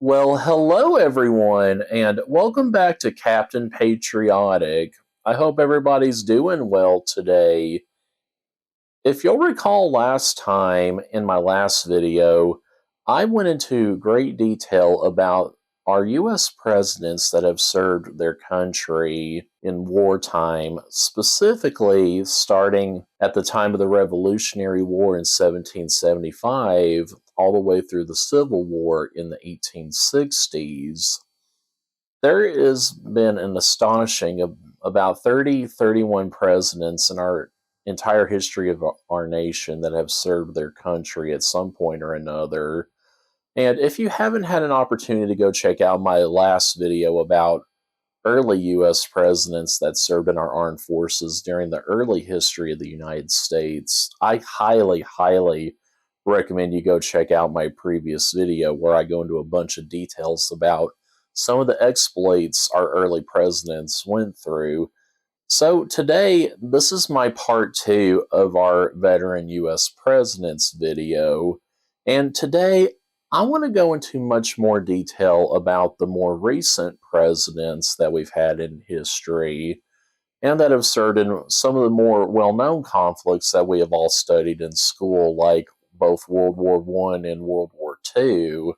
Well, hello everyone, and welcome back to Captain Patriotic. I hope everybody's doing well today. If you'll recall last time in my last video, I went into great detail about our U.S. presidents that have served their country in wartime, specifically starting at the time of the Revolutionary War in 1775 all the way through the Civil War in the 1860s. There has been an astonishing about 31 presidents in our entire history of our nation that have served their country at some point or another. And if you haven't had an opportunity to go check out my last video about early U.S. presidents that served in our armed forces during the early history of the United States, I highly, highly recommend you go check out my previous video where I go into a bunch of details about some of the exploits our early presidents went through. So today, this is my part two of our Veteran U.S. Presidents video. And today, I want to go into much more detail about the more recent presidents that we've had in history and that have served in some of the more well-known conflicts that we have all studied in school, like both World War I and World War II.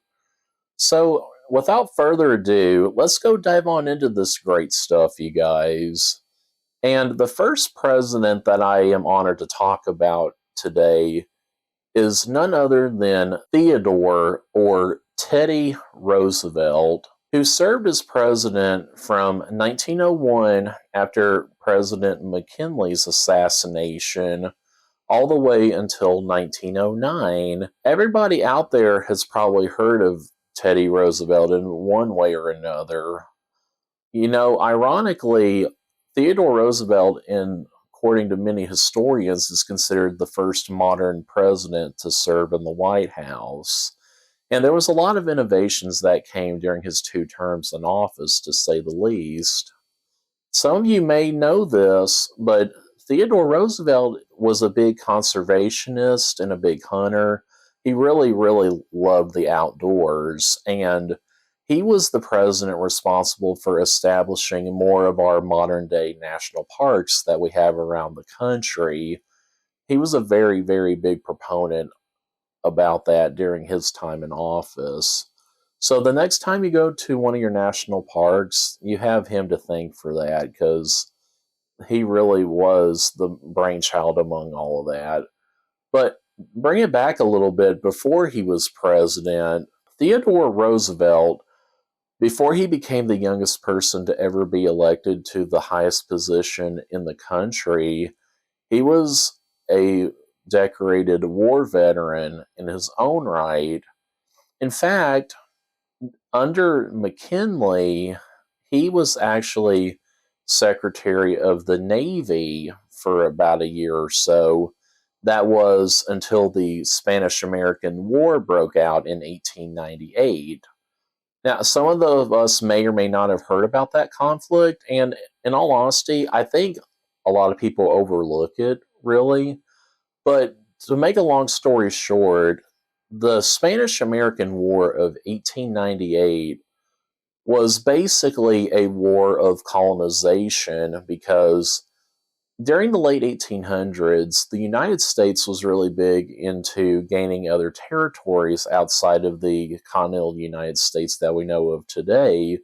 So, without further ado, let's go dive on into this great stuff, you guys. And the first president that I am honored to talk about today is none other than Theodore or Teddy Roosevelt, who served as president from 1901 after President McKinley's assassination all the way until 1909. Everybody out there has probably heard of Teddy Roosevelt in one way or another. You know, ironically, Theodore Roosevelt, according to many historians, is considered the first modern president to serve in the White House. And there was a lot of innovations that came during his 2 terms in office, to say the least. Some of you may know this, but Theodore Roosevelt was a big conservationist and a big hunter. He really, really loved the outdoors, and he was the president responsible for establishing more of our modern day national parks that we have around the country. He was a very, very big proponent about that during his time in office. So the next time you go to one of your national parks, you have him to thank for that because he really was the brainchild among all of that. But bring it back a little bit before he was president, Theodore Roosevelt, before he became the youngest person to ever be elected to the highest position in the country, he was a decorated war veteran in his own right. In fact, under McKinley, he was actually Secretary of the Navy for about a year or so. That was until the Spanish American War broke out in 1898. Now, some of us may or may not have heard about that conflict, and in all honesty, I think a lot of people overlook it, really. But to make a long story short, the Spanish American War of 1898 was basically a war of colonization because during the late 1800s, the United States was really big into gaining other territories outside of the continental United States that we know of today,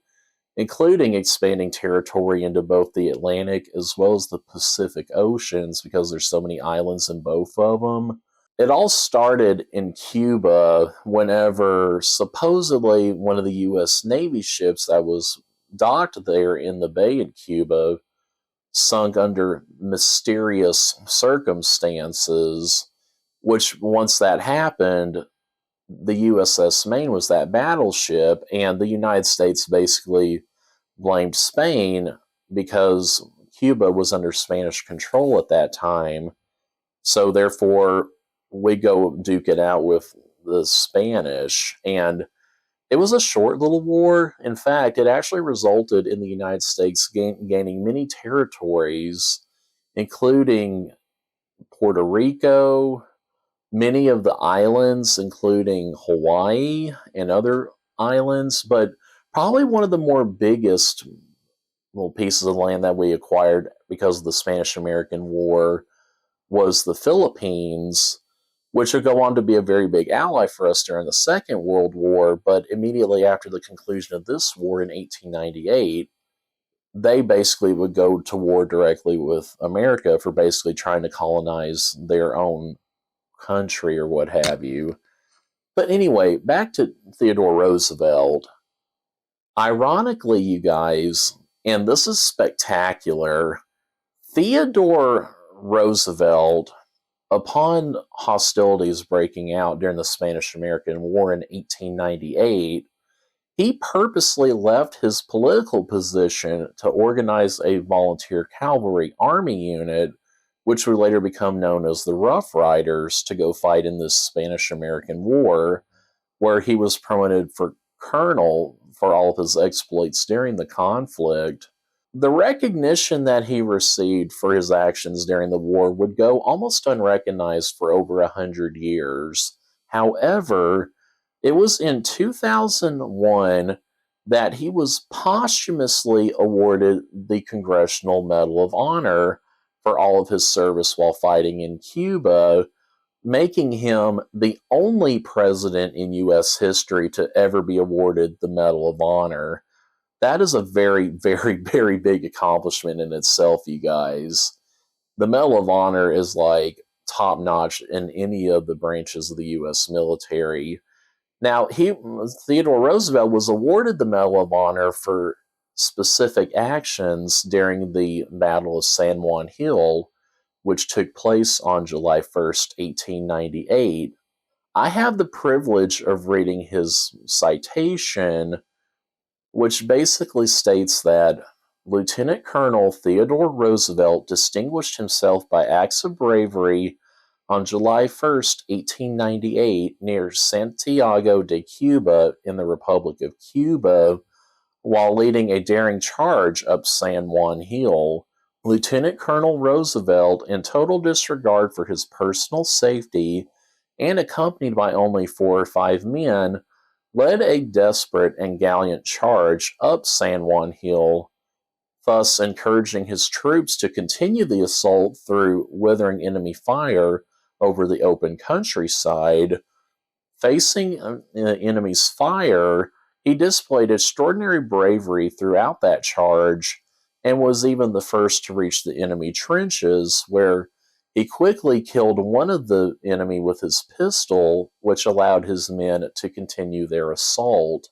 including expanding territory into both the Atlantic as well as the Pacific Oceans because there's so many islands in both of them. It all started in Cuba whenever supposedly one of the U.S. Navy ships that was docked there in the bay in Cuba sunk under mysterious circumstances, which once that happened, the USS Maine was that battleship, and the United States basically blamed Spain because Cuba was under Spanish control at that time. So therefore, we go duke it out with the Spanish. And it was a short little war. In fact, it actually resulted in the United States gaining many territories, including Puerto Rico, many of the islands, including Hawaii and other islands, but probably one of the more biggest little pieces of land that we acquired because of the Spanish-American War was the Philippines, which would go on to be a very big ally for us during the Second World War. But immediately after the conclusion of this war in 1898, they basically would go to war directly with America for basically trying to colonize their own country or what have you. But anyway, back to Theodore Roosevelt. Ironically, you guys, and this is spectacular, Theodore Roosevelt, upon hostilities breaking out during the Spanish-American War in 1898, he purposely left his political position to organize a volunteer cavalry army unit, which would later become known as the Rough Riders, to go fight in this Spanish-American War, where he was promoted for colonel for all of his exploits during the conflict. The recognition that he received for his actions during the war would go almost unrecognized for over 100 years. However, it was in 2001 that he was posthumously awarded the Congressional Medal of Honor for all of his service while fighting in Cuba, making him the only president in U.S. history to ever be awarded the Medal of Honor. That is a very, very, very big accomplishment in itself, you guys. The Medal of Honor is like top notch in any of the branches of the U.S. military. Now, Theodore Roosevelt was awarded the Medal of Honor for specific actions during the Battle of San Juan Hill, which took place on July 1st, 1898. I have the privilege of reading his citation, which basically states that Lieutenant Colonel Theodore Roosevelt distinguished himself by acts of bravery on July 1st, 1898, near Santiago de Cuba in the Republic of Cuba, while leading a daring charge up San Juan Hill. Lieutenant Colonel Roosevelt, in total disregard for his personal safety and accompanied by only 4 or 5 men, led a desperate and gallant charge up San Juan Hill, thus encouraging his troops to continue the assault through withering enemy fire over the open countryside. Facing the enemy's fire, he displayed extraordinary bravery throughout that charge and was even the first to reach the enemy trenches, where he quickly killed one of the enemy with his pistol, which allowed his men to continue their assault.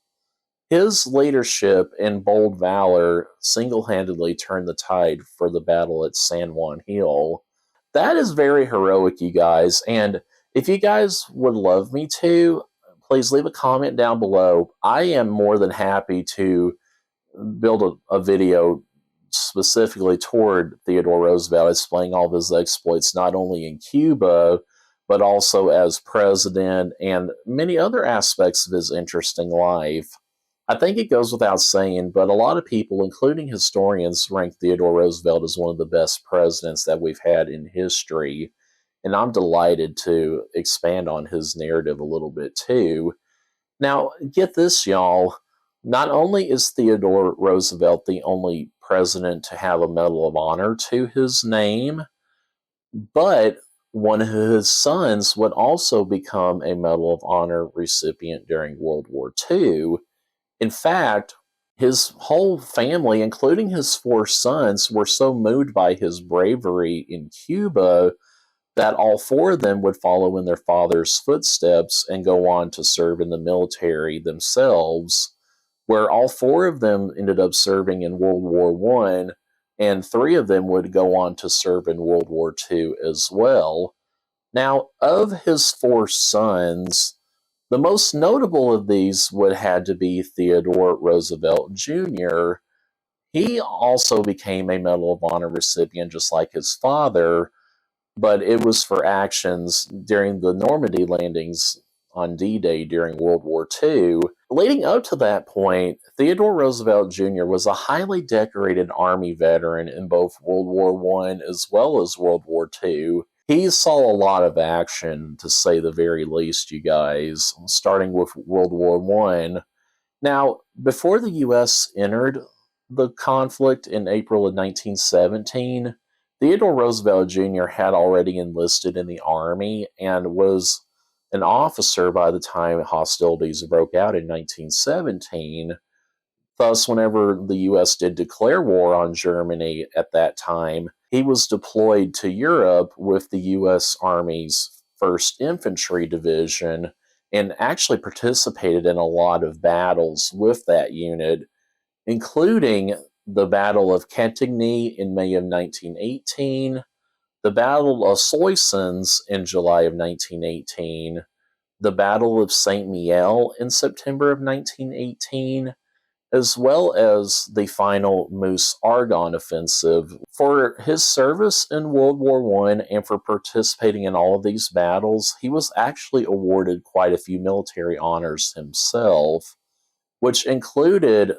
His leadership and bold valor single-handedly turned the tide for the battle at San Juan Hill. That is very heroic, you guys, and if you guys would love me to, please leave a comment down below. I am more than happy to build a video specifically toward Theodore Roosevelt, explaining all of his exploits, not only in Cuba, but also as president and many other aspects of his interesting life. I think it goes without saying, but a lot of people, including historians, rank Theodore Roosevelt as one of the best presidents that we've had in history. And I'm delighted to expand on his narrative a little bit too. Now, get this, y'all. Not only is Theodore Roosevelt the only president to have a Medal of Honor to his name, but one of his sons would also become a Medal of Honor recipient during World War II. In fact, his whole family, including his 4 sons, were so moved by his bravery in Cuba that all 4 of them would follow in their father's footsteps and go on to serve in the military themselves, where all 4 of them ended up serving in World War I, and 3 of them would go on to serve in World War II as well. Now, of his 4 sons, the most notable of these would have to be Theodore Roosevelt Jr. He also became a Medal of Honor recipient just like his father, but it was for actions during the Normandy landings on D-Day during World War II. Leading up to that point, Theodore Roosevelt Jr. was a highly decorated Army veteran in both World War I as well as World War II. He saw a lot of action, to say the very least, you guys, starting with World War I. Now, before the U.S. entered the conflict in April of 1917, Theodore Roosevelt Jr. had already enlisted in the Army and was an officer by the time hostilities broke out in 1917. Thus, whenever the U.S. did declare war on Germany at that time, he was deployed to Europe with the U.S. Army's 1st Infantry Division and actually participated in a lot of battles with that unit, including the Battle of Cantigny in May of 1918, the Battle of Soissons in July of 1918, the Battle of St. Mihiel in September of 1918, as well as the final Meuse-Argonne offensive. For his service in World War I and for participating in all of these battles, he was actually awarded quite a few military honors himself, which included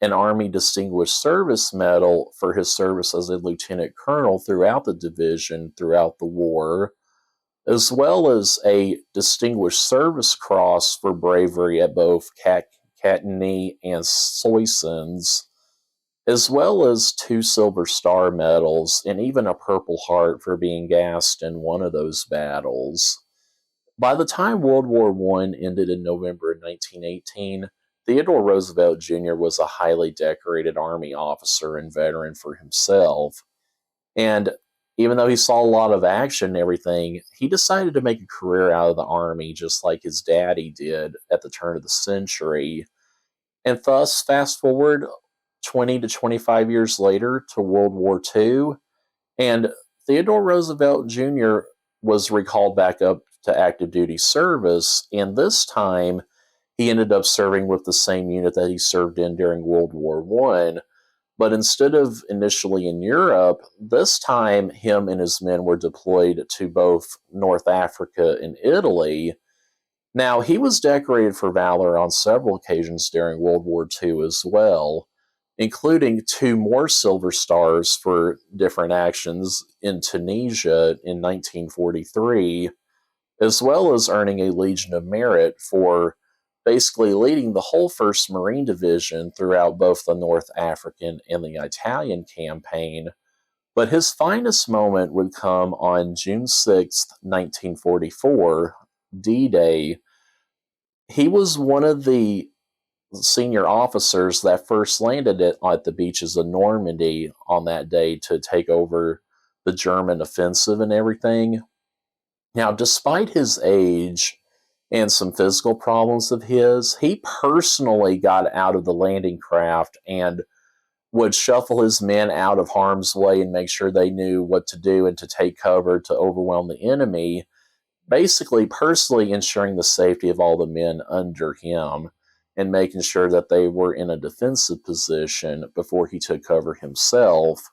an Army Distinguished Service Medal for his service as a lieutenant colonel throughout the division throughout the war, as well as a Distinguished Service Cross for bravery at both Cantigny and Soissons, as well as 2 Silver Star medals and even a Purple Heart for being gassed in one of those battles. By the time World War I ended in November of 1918, Theodore Roosevelt Jr. was a highly decorated Army officer and veteran for himself. And even though he saw a lot of action and everything, he decided to make a career out of the Army just like his daddy did at the turn of the century. And thus, fast forward 20 to 25 years later to World War II, and Theodore Roosevelt Jr. was recalled back up to active duty service, and this time he ended up serving with the same unit that he served in during World War I. But instead of initially in Europe, this time him and his men were deployed to both North Africa and Italy. Now, he was decorated for valor on several occasions during World War II as well, including 2 more Silver Stars for different actions in Tunisia in 1943, as well as earning a Legion of Merit for basically leading the whole 1st Marine Division throughout both the North African and the Italian campaign. But his finest moment would come on June 6th, 1944, D-Day. He was one of the senior officers that first landed at the beaches of Normandy on that day to take over the German offensive and everything. Now, despite his age and some physical problems of his, he personally got out of the landing craft and would shuffle his men out of harm's way and make sure they knew what to do and to take cover to overwhelm the enemy, basically personally ensuring the safety of all the men under him and making sure that they were in a defensive position before he took cover himself.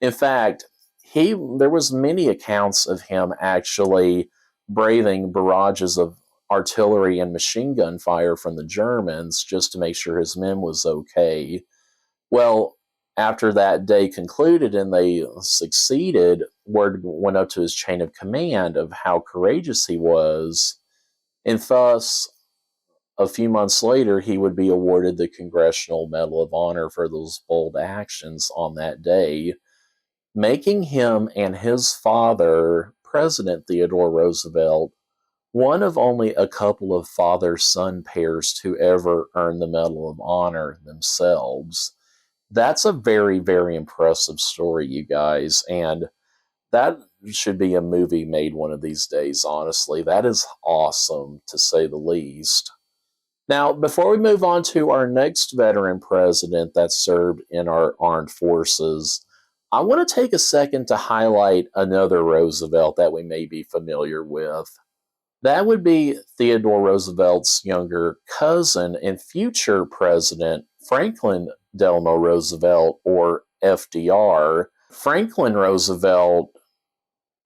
In fact, there was many accounts of him actually braving barrages of artillery and machine gun fire from the Germans just to make sure his men was okay. Well, after that day concluded and they succeeded, word went up to his chain of command of how courageous he was, and thus, a few months later, he would be awarded the Congressional Medal of Honor for those bold actions on that day, making him and his father, President Theodore Roosevelt, one of only a couple of father-son pairs to ever earn the Medal of Honor themselves. That's a very, very impressive story, you guys, and that should be a movie made one of these days, honestly. That is awesome, to say the least. Now, before we move on to our next veteran president that served in our armed forces, I want to take a second to highlight another Roosevelt that we may be familiar with. That would be Theodore Roosevelt's younger cousin and future president, Franklin Delano Roosevelt, or FDR. Franklin Roosevelt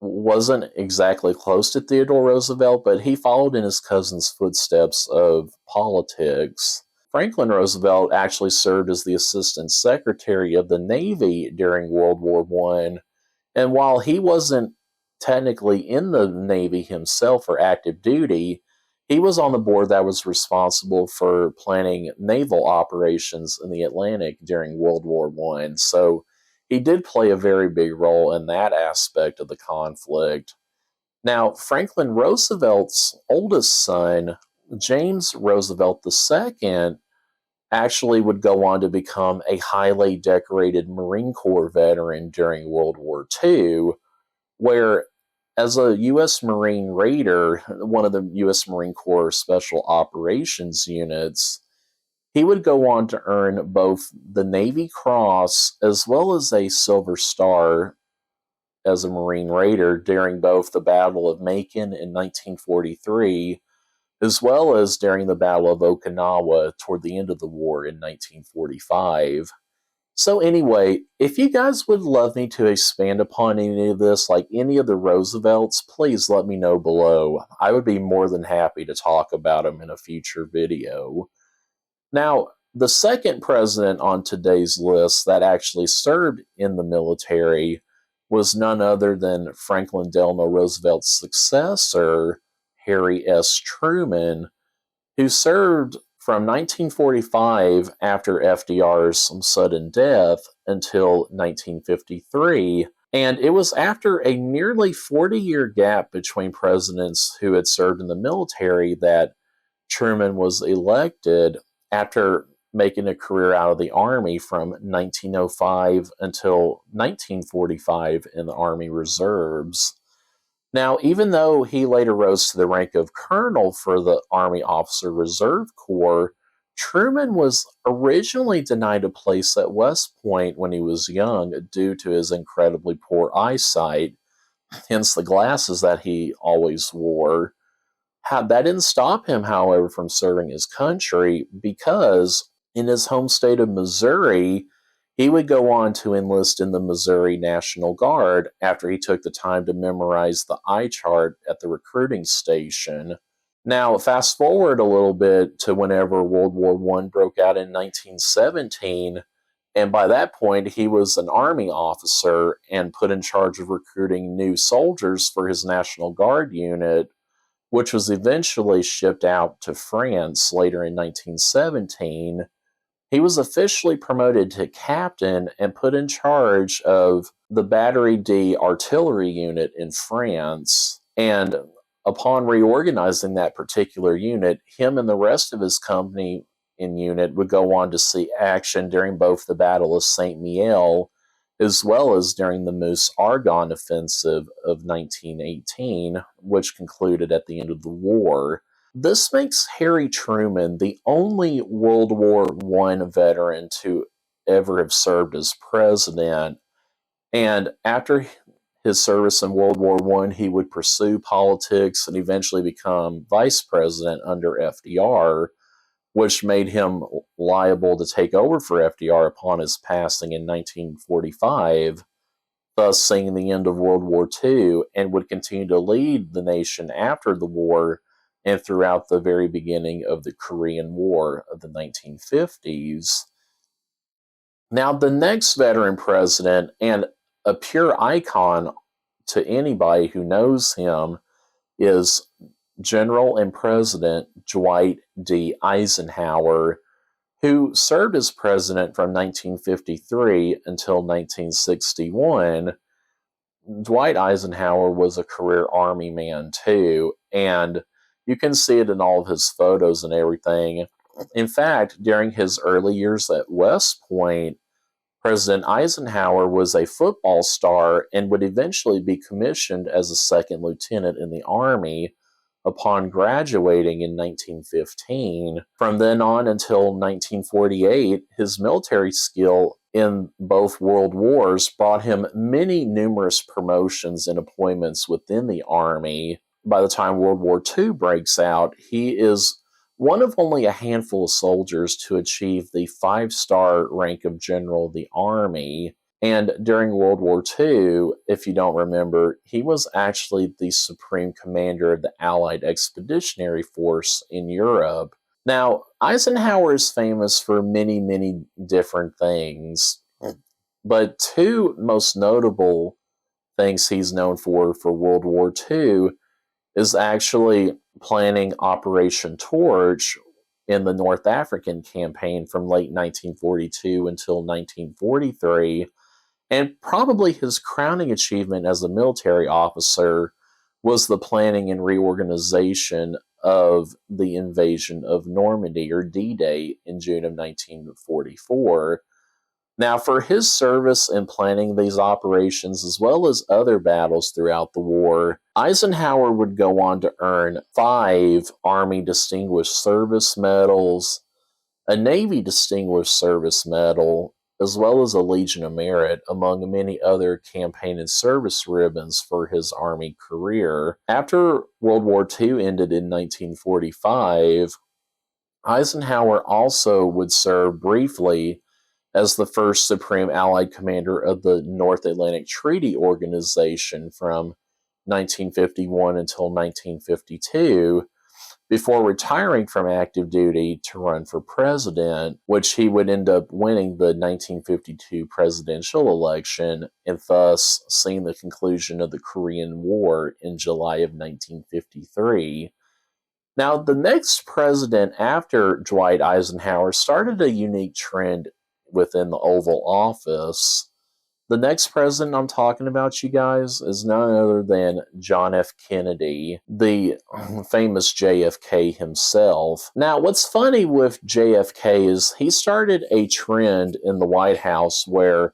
wasn't exactly close to Theodore Roosevelt, but he followed in his cousin's footsteps of politics. Franklin Roosevelt actually served as the Assistant Secretary of the Navy during World War I, and while he wasn't technically in the Navy himself for active duty, He was on the board that was responsible for planning naval operations in the Atlantic during World War I. So he did play a very big role in that aspect of the conflict. Now, Franklin Roosevelt's oldest son, James Roosevelt II, actually would go on to become a highly decorated Marine Corps veteran during World War II, where as a U.S. Marine Raider, one of the U.S. Marine Corps Special Operations units, he would go on to earn both the Navy Cross as well as a Silver Star as a Marine Raider during both the Battle of Macon in 1943 as well as during the Battle of Okinawa toward the end of the war in 1945. So, anyway, if you guys would love me to expand upon any of this, like any of the Roosevelts, please let me know below. I would be more than happy to talk about them in a future video. Now, the second president on today's list that actually served in the military was none other than Franklin Delano Roosevelt's successor, Harry S. Truman, who served from 1945 after FDR's sudden death until 1953. And it was after a nearly 40-year gap between presidents who had served in the military that Truman was elected after making a career out of the Army from 1905 until 1945 in the Army Reserves. Now, even though he later rose to the rank of colonel for the Army Officer Reserve Corps, Truman was originally denied a place at West Point when he was young due to his incredibly poor eyesight, hence the glasses that he always wore. That didn't stop him, however, from serving his country because in his home state of Missouri, he would go on to enlist in the Missouri National Guard after he took the time to memorize the eye chart at the recruiting station. Now, fast forward a little bit to whenever World War I broke out in 1917, and by that point, he was an Army officer and put in charge of recruiting new soldiers for his National Guard unit, which was eventually shipped out to France later in 1917. He was officially promoted to captain and put in charge of the Battery D artillery unit in France. And upon reorganizing that particular unit, him and the rest of his company and unit would go on to see action during both the Battle of St. Mihiel as well as during the Meuse-Argonne offensive of 1918, which concluded at the end of the war. This makes Harry Truman the only World War I veteran to ever have served as president. And after his service in World War I, he would pursue politics and eventually become vice president under FDR, which made him liable to take over for FDR upon his passing in 1945, thus seeing the end of World War II, and would continue to lead the nation after the war and throughout the very beginning of the Korean War of the 1950s. Now, the next veteran president, and a pure icon to anybody who knows him, is General and President Dwight D. Eisenhower, who served as president from 1953 until 1961. Dwight Eisenhower was a career Army man too, and you can see it in all of his photos and everything. In fact, during his early years at West Point, President Eisenhower was a football star and would eventually be commissioned as a second lieutenant in the Army upon graduating in 1915. From then on until 1948, his military skill in both world wars brought him many numerous promotions and appointments within the Army. By the time World War II breaks out, he is one of only a handful of soldiers to achieve the 5-star rank of General of the Army. And during World War II, if you don't remember, he was actually the supreme commander of the Allied Expeditionary Force in Europe. Now, Eisenhower is famous for many, many different things, but two most notable things he's known for World War II is actually planning Operation Torch in the North African campaign from late 1942 until 1943. And probably his crowning achievement as a military officer was the planning and reorganization of the invasion of Normandy, or D-Day, in June of 1944. Now, for his service in planning these operations, as well as other battles throughout the war, Eisenhower would go on to earn 5 Army Distinguished Service Medals, a Navy Distinguished Service Medal, as well as a Legion of Merit, among many other campaign and service ribbons for his Army career. After World War II ended in 1945, Eisenhower also would serve briefly as the first Supreme Allied Commander of the North Atlantic Treaty Organization from 1951 until 1952, before retiring from active duty to run for president, which he would end up winning the 1952 presidential election, and thus seeing the conclusion of the Korean War in July of 1953. Now, the next president after Dwight Eisenhower started a unique trend within the Oval Office. The next president I'm talking about, you guys, is none other than John F. Kennedy, the famous JFK himself. Now, what's funny with JFK is he started a trend in the White House where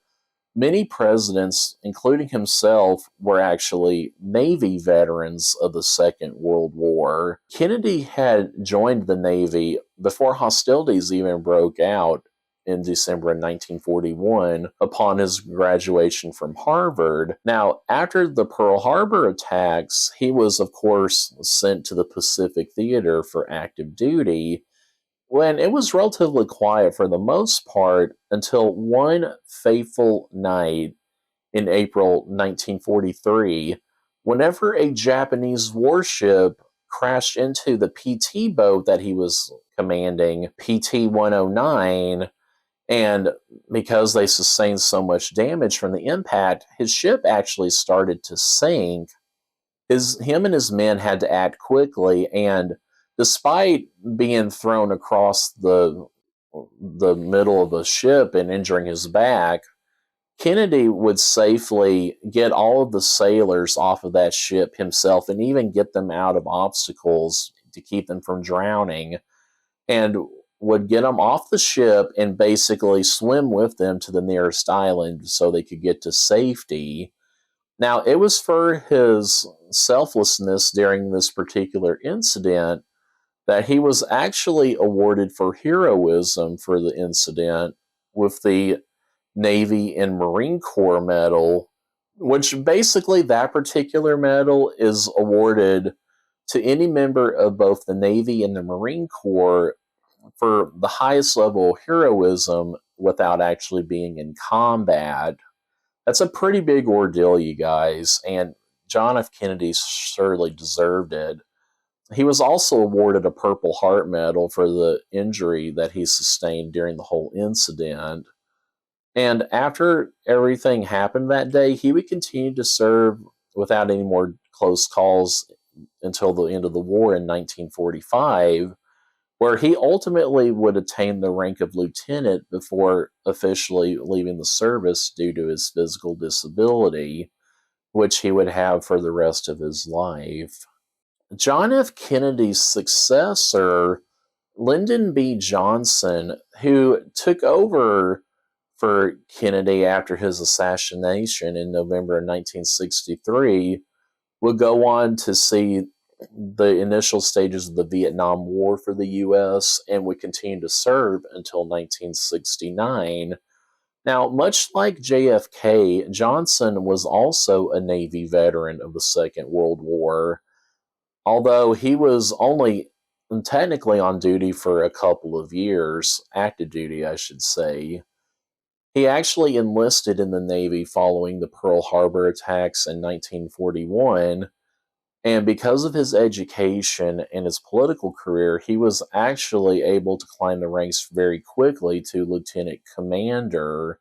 many presidents, including himself, were actually Navy veterans of the Second World War. Kennedy had joined the Navy before hostilities even broke out in December of 1941 upon his graduation from Harvard. Now, after the Pearl Harbor attacks, he was, of course, sent to the Pacific Theater for active duty, when it was relatively quiet for the most part until one fateful night in April 1943, whenever a Japanese warship crashed into the PT boat that he was commanding, PT 109, and because they sustained so much damage from the impact, his ship actually started to sink. Him and his men had to act quickly, and despite being thrown across the middle of a ship and injuring his back, Kennedy would safely get all of the sailors off of that ship himself and even get them out of obstacles to keep them from drowning, and would get them off the ship and basically swim with them to the nearest island so they could get to safety. Now, it was for his selflessness during this particular incident that he was actually awarded for heroism for the incident with the Navy and Marine Corps medal, which basically that particular medal is awarded to any member of both the Navy and the Marine Corps for the highest level of heroism without actually being in combat. That's a pretty big ordeal, you guys, and John F. Kennedy surely deserved it. He was also awarded a Purple Heart Medal for the injury that he sustained during the whole incident. And after everything happened that day, he would continue to serve without any more close calls until the end of the war in 1945, where he ultimately would attain the rank of lieutenant before officially leaving the service due to his physical disability, which he would have for the rest of his life. John F. Kennedy's successor, Lyndon B. Johnson, who took over for Kennedy after his assassination in November of 1963, would go on to see the initial stages of the Vietnam War for the U.S. and would continue to serve until 1969. Now, much like JFK, Johnson was also a Navy veteran of the Second World War, although he was only technically on duty for a couple of years, active duty, I should say. He actually enlisted in the Navy following the Pearl Harbor attacks in 1941, and because of his education and his political career, he was actually able to climb the ranks very quickly to lieutenant commander.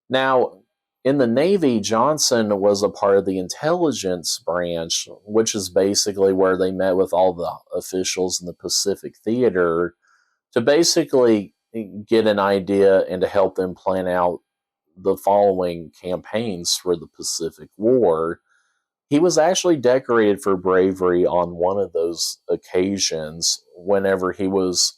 Now, In the Navy, Johnson was a part of the intelligence branch, which is basically where they met with all the officials in the Pacific Theater to basically get an idea and to help them plan out the following campaigns for the Pacific War. He was actually decorated for bravery on one of those occasions whenever he was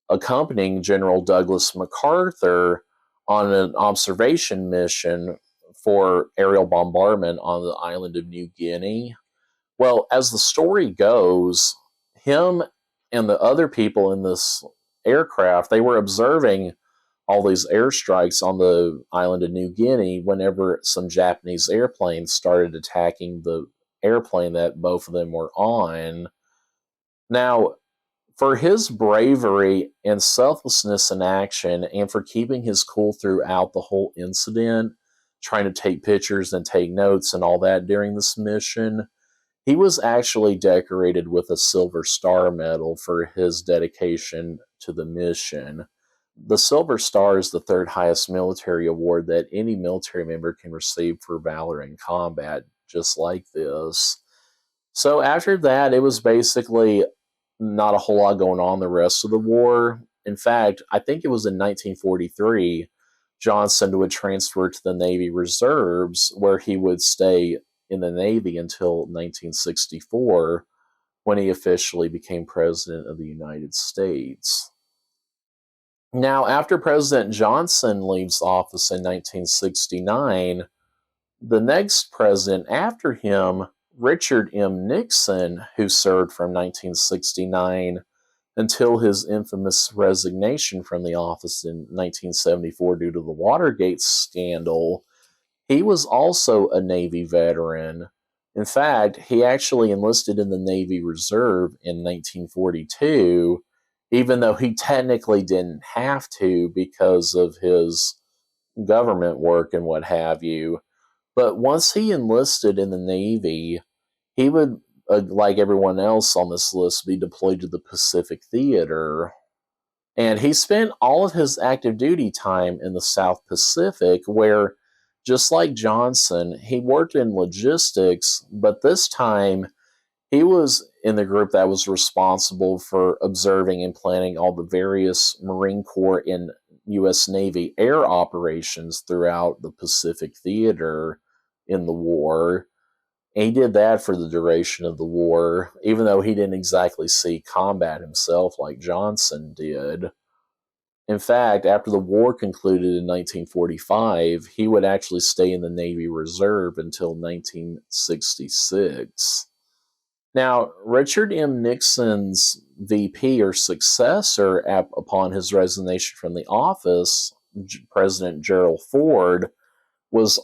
accompanying General Douglas MacArthur on an observation mission for aerial bombardment on the island of New Guinea. Well, as the story goes, him and the other people in this aircraft, they were observing all these airstrikes on the island of New Guinea whenever some Japanese airplanes started attacking the airplane that both of them were on. Now, for his bravery and selflessness in action, and for keeping his cool throughout the whole incident, trying to take pictures and take notes and all that during this mission, he was actually decorated with a Silver Star Medal for his dedication to the mission. The Silver Star is the third highest military award that any military member can receive for valor in combat, just like this. So after that, it was basically not a whole lot going on the rest of the war. In fact, I think it was in 1943, Johnson would transfer to the Navy Reserves, where he would stay in the Navy until 1964, when he officially became President of the United States. Now, after President Johnson leaves office in 1969, the next president after him, Richard M. Nixon, who served from 1969 until his infamous resignation from the office in 1974 due to the Watergate scandal, he was also a Navy veteran. In fact, he actually enlisted in the Navy Reserve in 1942, even though he technically didn't have to because of his government work and what have you. But once he enlisted in the Navy, he would, like everyone else on this list, be deployed to the Pacific Theater. And he spent all of his active duty time in the South Pacific, where, just like Johnson, he worked in logistics, but this time he was in the group that was responsible for observing and planning all the various Marine Corps and U.S. Navy air operations throughout the Pacific Theater in the war. And he did that for the duration of the war, even though he didn't exactly see combat himself like Johnson did. In fact, after the war concluded in 1945, he would actually stay in the Navy Reserve until 1966. Now, Richard M. Nixon's VP or successor upon his resignation from the office, President Gerald Ford, was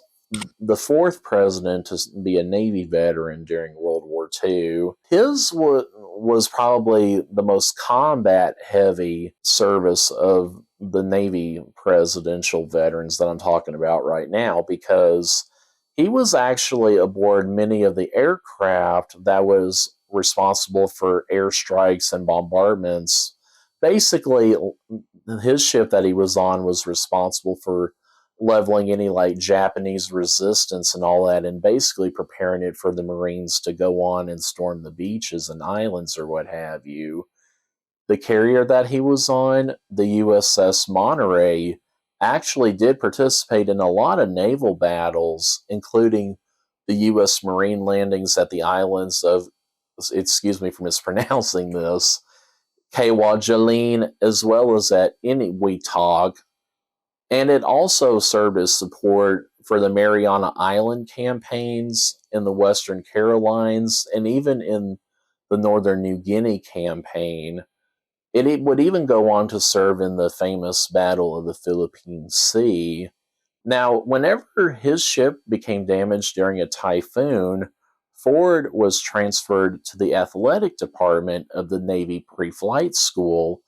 the fourth president to be a Navy veteran during World War II. His was probably the most combat-heavy service of the Navy presidential veterans that I'm talking about right now, because he was actually aboard many of the aircraft that was responsible for airstrikes and bombardments. Basically, his ship that he was on was responsible for leveling any like Japanese resistance and all that, and basically preparing it for the Marines to go on and storm the beaches and islands or what have you. The carrier that he was on, the USS Monterey, actually did participate in a lot of naval battles, including the U.S. Marine landings at the islands of, excuse me for mispronouncing this, Kwajalein, as well as at Inuiatog. And it also served as support for the Mariana Island campaigns in the Western Carolines and even in the Northern New Guinea campaign. It would even go on to serve in the famous Battle of the Philippine Sea. Now, whenever his ship became damaged during a typhoon, Ford was transferred to the athletic department of the Navy Pre-Flight School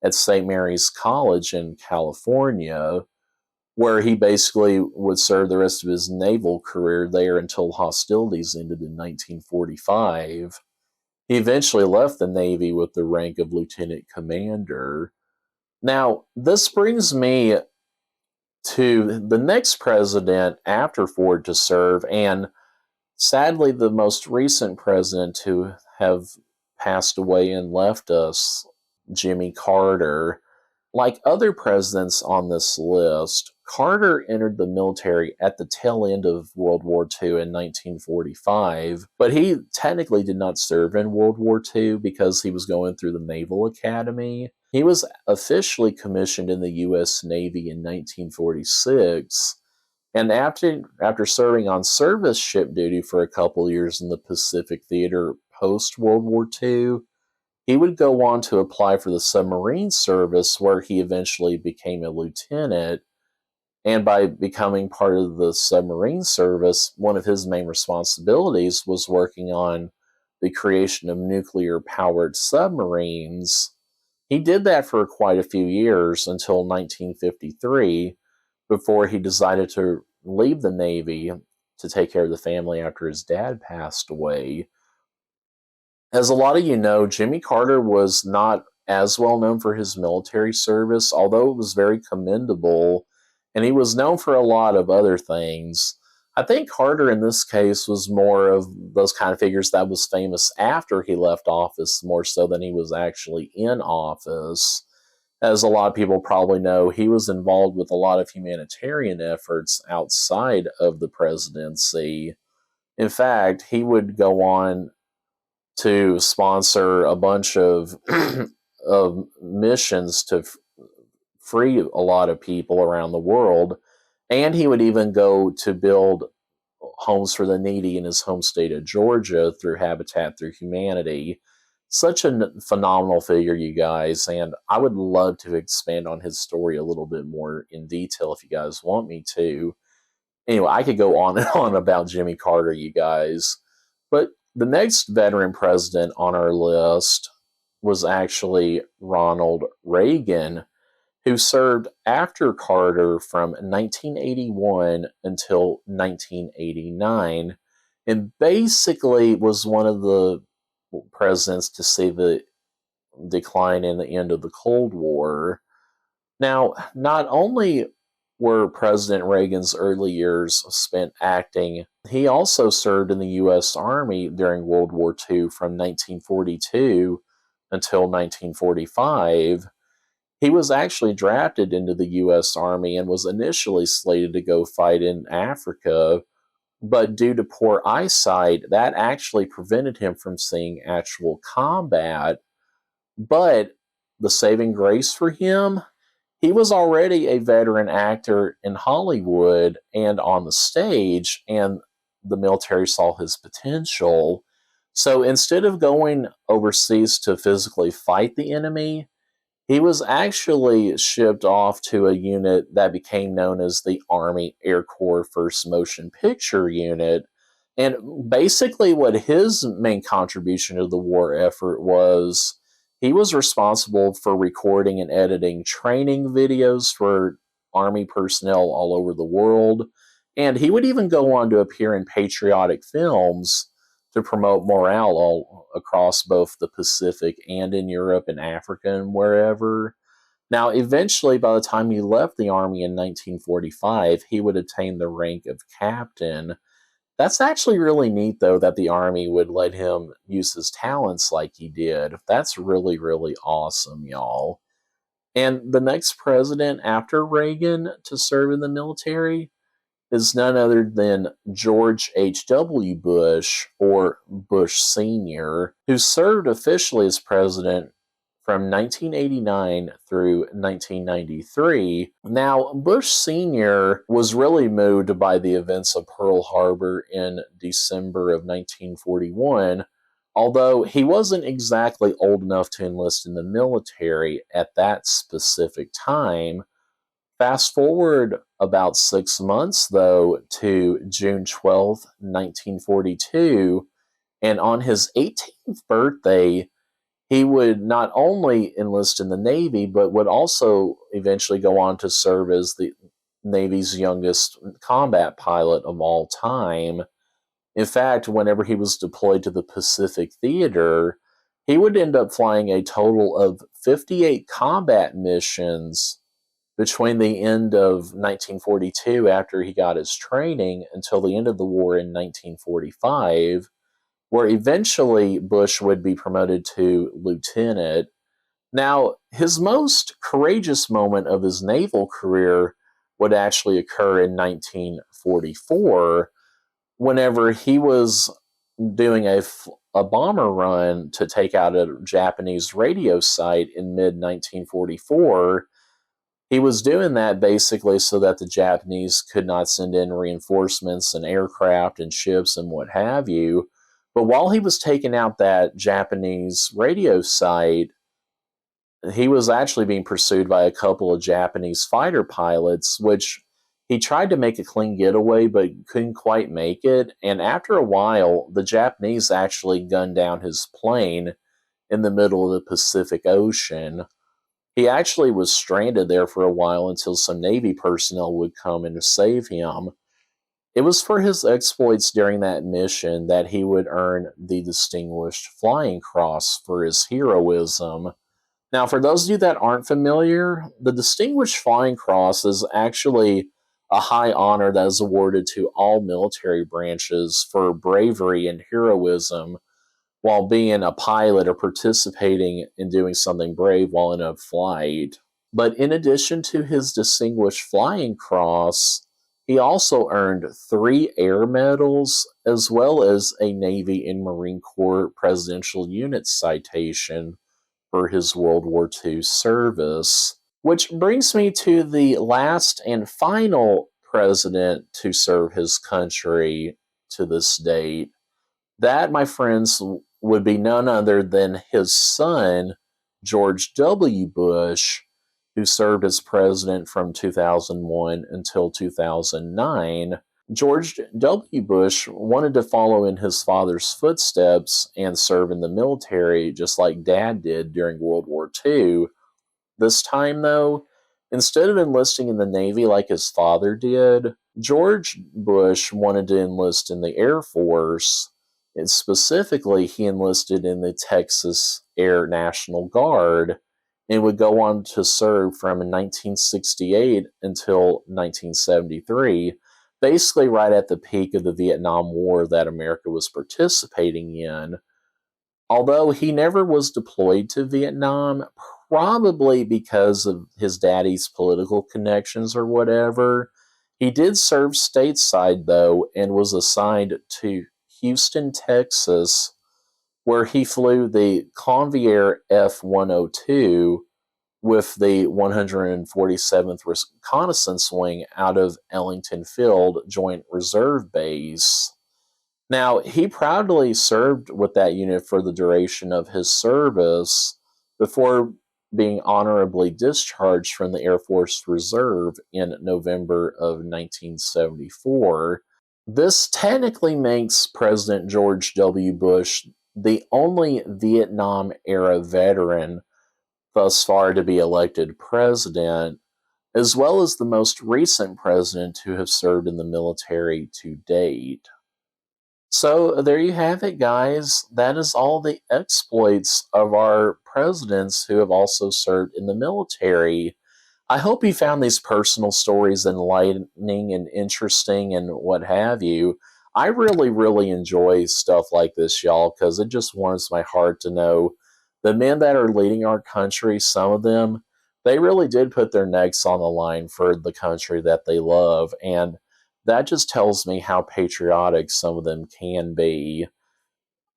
at St. Mary's College in California, where he basically would serve the rest of his naval career there until hostilities ended in 1945. He eventually left the Navy with the rank of lieutenant commander. Now, this brings me to the next president after Ford to serve, and sadly, the most recent president to have passed away and left us, Jimmy Carter. Like other presidents on this list, Carter entered the military at the tail end of World War II in 1945, but he technically did not serve in World War II because he was going through the Naval Academy. He was officially commissioned in the U.S. Navy in 1946, and after serving on service ship duty for a couple years in the Pacific Theater post World War II, he would go on to apply for the submarine service, where he eventually became a lieutenant. And by becoming part of the submarine service, one of his main responsibilities was working on the creation of nuclear powered submarines. He did that for quite a few years until 1953, before he decided to leave the Navy to take care of the family after his dad passed away. As a lot of you know, Jimmy Carter was not as well known for his military service, although it was very commendable, and he was known for a lot of other things. I think Carter in this case was more of those kind of figures that was famous after he left office, more so than he was actually in office. As a lot of people probably know, he was involved with a lot of humanitarian efforts outside of the presidency. In fact, he would go on to sponsor a bunch of of missions to free a lot of people around the world, and he would even go to build homes for the needy in his home state of Georgia through Habitat Through Humanity. Such a phenomenal figure, you guys, and I would love to expand on his story a little bit more in detail if you guys want me to. Anyway, I could go on and on about Jimmy Carter, you guys. But the next veteran president on our list was actually Ronald Reagan, who served after Carter from 1981 until 1989, and basically was one of the presidents to see the decline in the end of the Cold War. Now, not only were President Reagan's early years spent acting, he also served in the U.S. Army during World War II from 1942 until 1945. He was actually drafted into the U.S. Army and was initially slated to go fight in Africa, but due to poor eyesight, that actually prevented him from seeing actual combat. But the saving grace for him, he was already a veteran actor in Hollywood and on the stage, and the military saw his potential. So instead of going overseas to physically fight the enemy, he was actually shipped off to a unit that became known as the Army Air Corps First Motion Picture Unit. And basically, what his main contribution to the war effort was, he was responsible for recording and editing training videos for Army personnel all over the world. And he would even go on to appear in patriotic films to promote morale all across both the Pacific and in Europe and Africa and wherever. Now, eventually, by the time he left the Army in 1945, he would attain the rank of captain. That's actually really neat, though, that the Army would let him use his talents like he did. That's really, really awesome, y'all. And the next president after Reagan to serve in the military is none other than George H.W. Bush, or Bush Sr., who served officially as president from 1989 through 1993. Now, Bush Sr. was really moved by the events of Pearl Harbor in December of 1941, although he wasn't exactly old enough to enlist in the military at that specific time. Fast forward about 6 months, though, to June 12th, 1942, and on his 18th birthday, he would not only enlist in the Navy, but would also eventually go on to serve as the Navy's youngest combat pilot of all time. In fact, whenever he was deployed to the Pacific Theater, he would end up flying a total of 58 combat missions between the end of 1942, after he got his training, until the end of the war in 1945, where eventually Bush would be promoted to lieutenant. Now, his most courageous moment of his naval career would actually occur in 1944, whenever he was doing a bomber run to take out a Japanese radio site in mid 1944. He was doing that basically so that the Japanese could not send in reinforcements and aircraft and ships and what have you. But while he was taking out that Japanese radio site, he was actually being pursued by a couple of Japanese fighter pilots, which he tried to make a clean getaway but couldn't quite make it. And after a while, the Japanese actually gunned down his plane in the middle of the Pacific Ocean. He actually was stranded there for a while until some Navy personnel would come in to save him. It was for his exploits during that mission that he would earn the Distinguished Flying Cross for his heroism. Now, for those of you that aren't familiar, the Distinguished Flying Cross is actually a high honor that is awarded to all military branches for bravery and heroism while being a pilot or participating in doing something brave while in a flight. But in addition to his Distinguished Flying Cross, he also earned 3 air medals as well as a Navy and Marine Corps Presidential Unit citation for his World War II service. Which brings me to the last and final president to serve his country to this date. That, my friends, would be none other than his son, George W. Bush, who served as president from 2001 until 2009. George W. Bush wanted to follow in his father's footsteps and serve in the military just like Dad did during World War II. This time, though, instead of enlisting in the Navy like his father did, George Bush wanted to enlist in the Air Force. And specifically, he enlisted in the Texas Air National Guard and would go on to serve from 1968 until 1973, basically right at the peak of the Vietnam War that America was participating in. Although he never was deployed to Vietnam, probably because of his daddy's political connections or whatever, he did serve stateside, though, and was assigned to Houston, Texas, where he flew the Convair F-102 with the 147th Reconnaissance Wing out of Ellington Field Joint Reserve Base. Now, he proudly served with that unit for the duration of his service before being honorably discharged from the Air Force Reserve in November of 1974. This technically makes President George W. Bush the only Vietnam era veteran thus far to be elected president, as well as the most recent president to have served in the military to date. So there you have it, guys. That is all the exploits of our presidents who have also served in the military. I hope you found these personal stories enlightening and interesting and what have you. I really, really enjoy stuff like this, y'all, because it just warms my heart to know the men that are leading our country, some of them, they really did put their necks on the line for the country that they love. And that just tells me how patriotic some of them can be.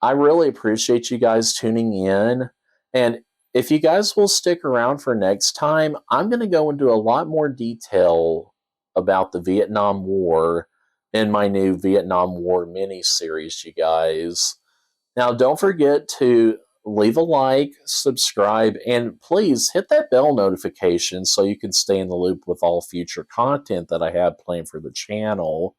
I really appreciate you guys tuning in. And if you guys will stick around for next time, I'm going to go into a lot more detail about the Vietnam War in my new Vietnam War mini-series, you guys. Now, don't forget to leave a like, subscribe, and please hit that bell notification so you can stay in the loop with all future content that I have planned for the channel.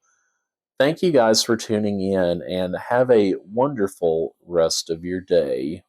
Thank you guys for tuning in and have a wonderful rest of your day.